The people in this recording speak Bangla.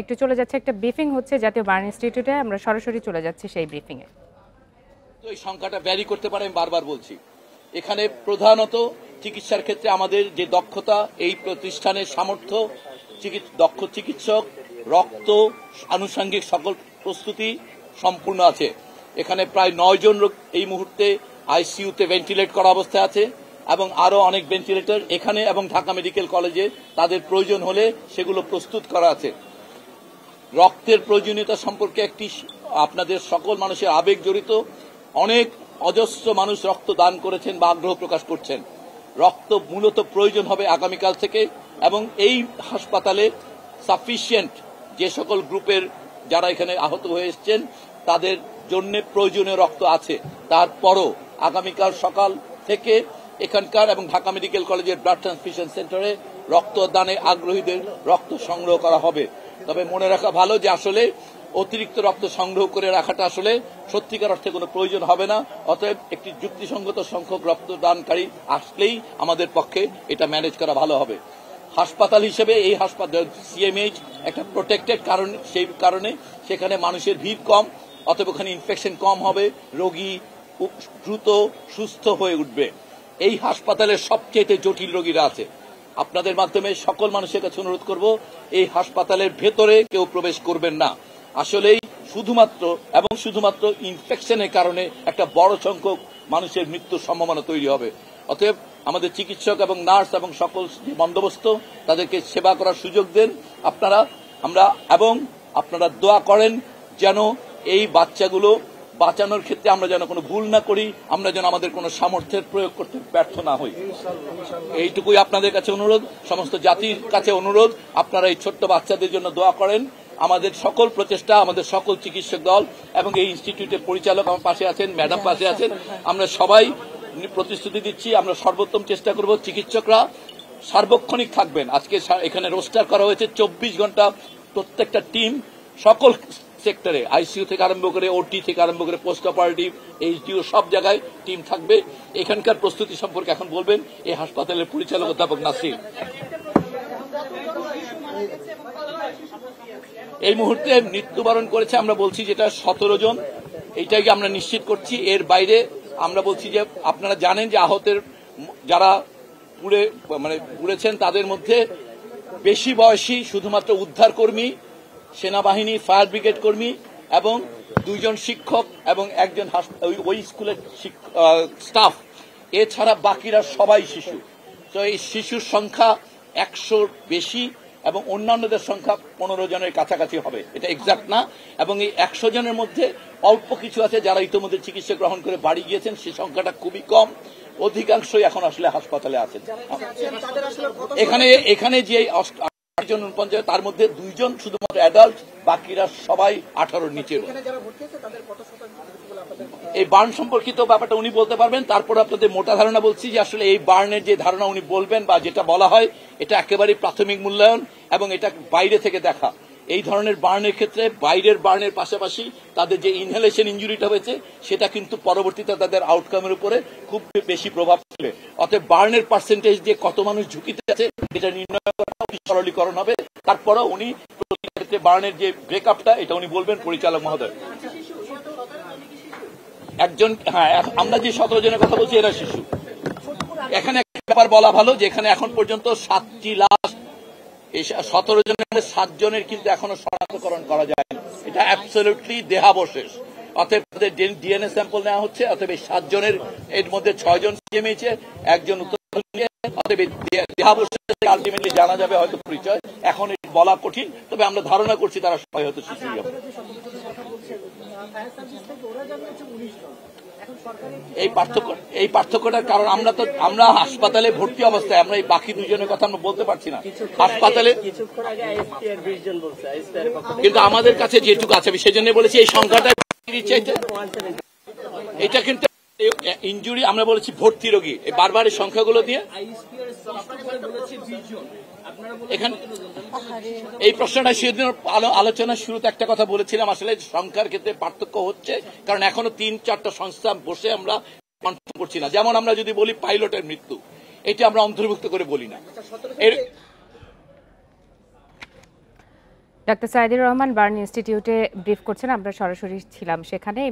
একটু চলে যাচ্ছে, একটা ব্রিফিং হচ্ছে জাতীয় বার্ন ইনস্টিটিউটে, আমরা সরাসরি চলে যাচ্ছি সেই ব্রিফিং এ। তো এই সংখ্যাটা ভ্যারি করতে পারে, আমি বারবার বলছি। এখানে প্রধানত চিকিৎসার ক্ষেত্রে আমাদের যে দক্ষতা, এই প্রতিষ্ঠানের সামর্থ্য, দক্ষ চিকিৎসক, রক্ত, আনুষঙ্গিক সকল প্রস্তুতি সম্পূর্ণ আছে। এখানে প্রায় 9 জন এই মুহূর্তে আইসিইউতে ভেন্টিলেট করা অবস্থায় আছে এবং আরো অনেক ভেন্টিলেটর এখানে এবং ঢাকা মেডিকেল কলেজে তাদের প্রয়োজন হলে সেগুলো প্রস্তুত করা আছে। রক্তের প্রয়োজনীয়তা সম্পর্কে একটি আপনাদের সকল মানুষের আবেগ জড়িত। অনেক অজস্র মানুষ রক্ত দান করেছেন বা আগ্রহ প্রকাশ করছেন। রক্ত মূলত প্রয়োজন হবে আগামীকাল থেকে, এবং এই হাসপাতালে সাফিসিয়েন্ট যে সকল গ্রুপের যারা এখানে আহত হয়ে এসছেন তাদের জন্য প্রয়োজনীয় রক্ত আছে। তারপরও আগামীকাল সকাল থেকে এখানকার এবং ঢাকা মেডিকেল কলেজের ব্লাড ট্রান্সফিউশন সেন্টারে রক্তদানে আগ্রহীদের রক্ত সংগ্রহ করা হবে। তবে মনে রাখা ভালো যে আসলে অতিরিক্ত রক্ত সংগ্রহ করে রাখাটা আসলে সত্যিকার অর্থে কোনো প্রয়োজন হবে না। অতএব একটি যুক্তিসঙ্গত সংখ্যক রক্তদানকারী আসলেই আমাদের পক্ষে এটা ম্যানেজ করা ভালো হবে। হাসপাতাল হিসেবে এই হাসপাতাল সিএমএইচ একটা প্রোটেক্টেড কারণ, সেই কারণে সেখানে মানুষের ভিড় কম, অতএব ওখানে ইনফেকশন কম হবে, রোগী দ্রুত সুস্থ হয়ে উঠবে। এই হাসপাতালের সবচেয়ে জটিল রোগীরা আছে। আপনাদের মাধ্যমে সকল মানুষের কাছে অনুরোধ করব, এই হাসপাতালের ভেতরে কেউ প্রবেশ করবেন না। আসলেই শুধুমাত্র ইনফেকশনের কারণে একটা বড় সংখ্যক মানুষের মৃত্যুর সম্ভাবনা তৈরি হবে। অতএব আমাদের চিকিৎসক এবং নার্স এবং সকল বন্দোবস্ত তাদেরকে সেবা করার সুযোগ দেন আপনারা দোয়া করেন যেন এই বাচ্চাগুলো বাঁচানোর ক্ষেত্রে আমরা যেন কোনো ভুল না করি, আমরা যেন আমাদের কোনো সামর্থ্যের প্রয়োগ করতে ব্যর্থ না হই। এইটুকুই আপনাদের কাছে অনুরোধ, সমস্ত জাতির কাছে অনুরোধ, আপনারা এই ছোট্ট বাচ্চাদের জন্য দোয়া করেন। আমাদের সকল প্রচেষ্টা, আমাদের সকল চিকিৎসক দল এবং এই ইনস্টিটিউটের পরিচালক আমার পাশে আছেন, ম্যাডাম পাশে আছেন, আমরা সবাই প্রতিশ্রুতি দিচ্ছি আমরা সর্বোত্তম চেষ্টা করব। চিকিৎসকরা সার্বক্ষণিক থাকবেন। আজকে এখানে রোস্টার করা হয়েছে 24 ঘন্টা, প্রত্যেকটা টিম সকল সেক্টরে, আইসিইউ থেকে আরম্ভ করে ওটি থেকে আরম্ভ করে পোস্ট অপারেটিভ, এইচডিও সব জায়গায় টিম থাকবে। এখানকার প্রস্তুতি সম্পর্কে এখন বলবেন এই হাসপাতালের পরিচালক অধ্যাপক নাসির। এই মুহূর্তে মৃত্যুবরণ করেছে আমরা বলছি যেটা 17 জন, এইটাকে আমরা নিশ্চিত করছি। এর বাইরে আমরা বলছি যে আপনারা জানেন যে আহতের যারা পুড়েছেন তাদের মধ্যে বেশি বয়সী শুধুমাত্র উদ্ধারকর্মী, সেনাবাহিনী, ফায়ার ব্রিগেড কর্মী এবং 2 জন শিক্ষক এবং 1 জন ওই স্কুলের স্টাফ। এছাড়া বাকিরা সবাই শিশু। তো এই শিশুর সংখ্যা 100-র বেশি এবং অন্যান্যদের সংখ্যা 15 জনের কাছাকাছি হবে, এটা এক্সাক্ট না। এবং এই 100 জনের মধ্যে অল্প কিছু আছে যারা ইতিমধ্যে চিকিৎসা গ্রহণ করে বাড়ি গিয়েছেন, সেই সংখ্যাটা খুবই কম। অধিকাংশই এখন আসলে হাসপাতালে আছেন। এখানে যে 8 জন পঞ্চায়েত, তার মধ্যে 2 জন শুধুমাত্র অ্যাডাল্ট, বাকিরা সবাই 18-র নিচের। এই বার্ন সম্পর্কিত ব্যাপারটা উনি বলতে পারবেন। তারপর আপনাদের মোটা ধারণা বলছি যে আসলে এই বার্নের যে ধারণা উনি বলবেন বা যেটা বলা হয় এটা একেবারেই প্রাথমিক মূল্যায়ন এবং এটা বাইরে থেকে দেখা। এই ধরনের বার্নের ক্ষেত্রে বাইরের বার্নের পাশাপাশি তাদের যে ইনহেলেশন ইনজুরিটা হয়েছে সেটা কিন্তু পরবর্তীতে তাদের আউটকামের উপরে খুব বেশি প্রভাব ফেলে। অতএব বার্নের পার্সেন্টেজ দিয়ে কত মানুষ ঝুঁকিতে আছে এটা নির্ণয় করা সরলীকরণ হবে। তারপরও উনি ক্ষেত্রে বার্নের যে ব্রেকআপটা এটা উনি বলবেন পরিচালক মহোদয়। একজন, হ্যাঁ, আমরা যে 17 জনের কথা বলছি এরা শিশু। এখানে একটা ব্যাপার বলা ভালো যে এখানে এখন পর্যন্ত 7টি লাশ, এই 17 জনের 7 জনের কিন্তু এখনো শনাক্তকরণ করা যায় না। এটা অ্যাবসলিউটলি দেহাবশেষ। অতএব তাদের ডিএনএ স্যাম্পল নেওয়া হচ্ছে। অতএব 7 জনের এর মধ্যে 6 জন সিএমএইচে, 1 জন উত্তর। অতএব দেহাবশেষ আলটিমেটলি জানা যাবে হয়তো পরিচয়, এখন বলা কঠিন, তবে আমরা ধারণা করছি তারা সবাই হয়তো শিশুই হবে। এই পার্থক্যটার কারণ আমরা হাসপাতালে ভর্তি অবস্থায় আমরা এই বাকি 2 জনের কথা আমরা বলতে পারছি না। হাসপাতালে কিন্তু আমাদের কাছে যেটুকু আছে আমি সেজন্য বলেছি এই সংখ্যাটা এটা কিন্তু ইনজুরি আমরা বলেছি ভর্তি রোগী, বারবার এই সংখ্যাগুলো দিয়ে এখানে এই প্রশ্নটা সেদিন আলোচনার শুরুতে একটা কথা বলেছিলাম, আসলে সংখ্যার ক্ষেত্রে পার্থক্য হচ্ছে কারণ এখনো 3-4টা সংস্থা বসে আমরা কনফার্ম করছি না। যেমন আমরা যদি বলি পাইলটের মৃত্যু, এটা আমরা অন্তর্ভুক্ত করে বলি না। ডাক্তার সাইদুর রহমান বার্ন ইনস্টিটিউটে ব্রিফ করছেন, আমরা সরাসরি ছিলাম সেখানে।